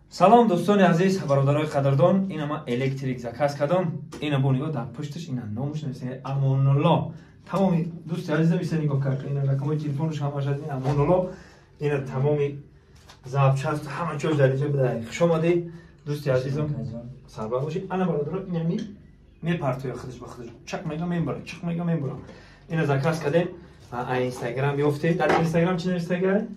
سلام دوستان عزیز، برادرای قدردان. اینا ما الکتریک زکاس کردم. اینا بو نگاه در پشتش اینا نامش نوشته امان الله. تمام دوست عزیز میشه نگاه کرد. اینا رقم تلفنش هم از این امان الله. اینا تمام زابچست همه چیز در اینجا بده. خوش آمدید دوست عزیزم. سلام باشید. انا برادر اینا می پارتوی خودش به خودش چک میگم میبرم. اینا زکاس کردیم. اینستاگرام میفته. در اینستاگرام چی نوشته؟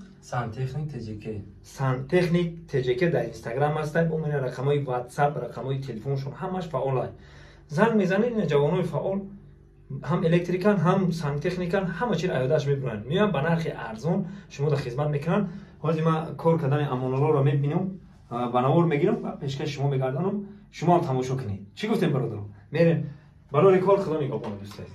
سانتکنیک تجک در اینستاگرام هستند. اون رقمای واتساپ، رقمای تلفنشون همش فعاله. زنگ میزنید این جوانای فعال هم الکتریکن هم سانتکنیکن همه چیز ایادش میبرن. میان به نرخ ارزان شما در خدمت میکنن. حاضر ما کار کردن امان الله رو میبینم، بناور میگیرم و پیشکش شما میگردانم. شما هم تماشا کنید. چی گفتیم برادرم؟ میره برای کار خدا نگاه کنید دوست عزیز.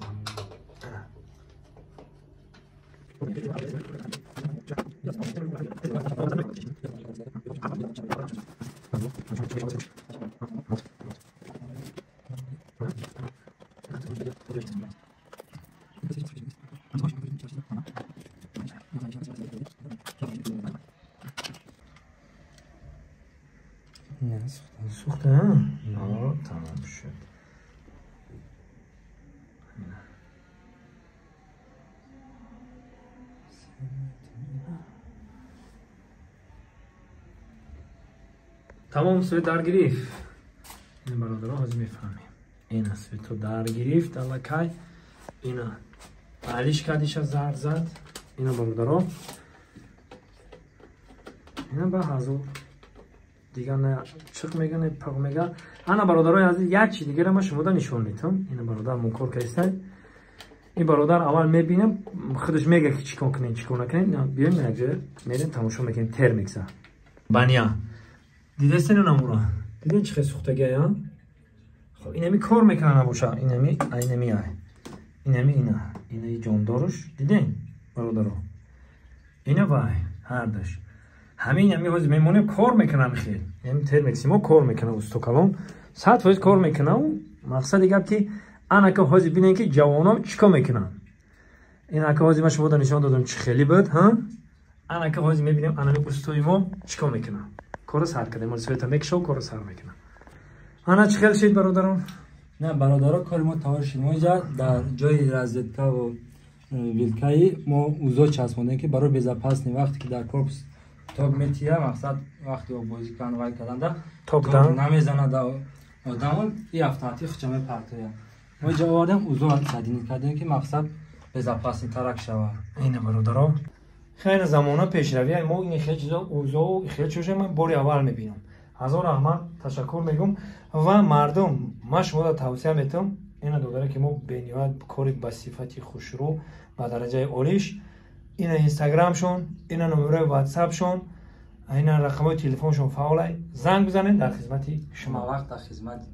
سوخته ها؟ تمام شد. تمام سوی در گرفت. این برادرها از میفهمیم. این سوی تو در گرفت الکی. اینا علیش کدیش زرد زد. اینا برادرها. اینا به حضور دیگه نه چق میگه نه پاک میگه. انا برادرای عزیز یک چیز دیگه ما شما نشون میدم. این برادر منکر کیسته. این برادر اول میبینم خودش میگه که چیکار کنین چیکار نکنین. بیاین نگه میریم تماشا میکنیم ترمیکس. بانیا دیدستین نمورا. دیدین چه سوختگی ها؟ خب اینمی کار میکنه نباشه. اینمی اینا جاندارش دیدین برادرها. اینا وای هر دش. همین همیشه میمونه کار میکنن خیلی. یعنی ترمیکس ما کار میکنه استوکالون 100% کار میکنه. مقصد دیگه که انا که حاضر ببینین که جوانام چیکار میکنن. اینا که حاضر شما رو نشون دادم چه خیلی بود ها. انا که حاضر میبینیم انا استوی ما چیکار میکنه. کار سر کردیم ما سویت میکشو کار سر میکنه. انا چه خیلی شید برادرام؟ نه برادرها کار ما تمام شد. ما اینجا در جای رزدتا و ویلکایی ما اوزا چسبوندیم که برای بزاپاس وقتی که در کورپس توپ میتیه مقصد وقتی بازی کردن وای کردن توپ دام نمیزنه دا آدم این افتاتی خچمه پرتویا. ما اینجا آوردیم اوزا صدینی کردیم که مقصد بزاپاس ترک شود. این برادرام خیلی زمانه پیشروی ما این خیلی چیزا اوزا و خیلی چیزا من باری اول میبینم. هزار رحمت تشکر میگم و مردم ما شما را توصیه میتونم اینا دوباره که ما بنیاد کاری با صفتی خوشرو با درجه عالیش. اینا اینستاگرامشون، اینا نمره واتساپشون، اینا رقمای تلفنشون فعاله. زنگ بزنید در خدمت شما. وقت در خدمت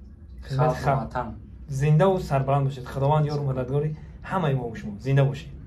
خلق زنده و سربلند باشید. خداوند یار و مددگاری همه ما و شما. زنده باشید.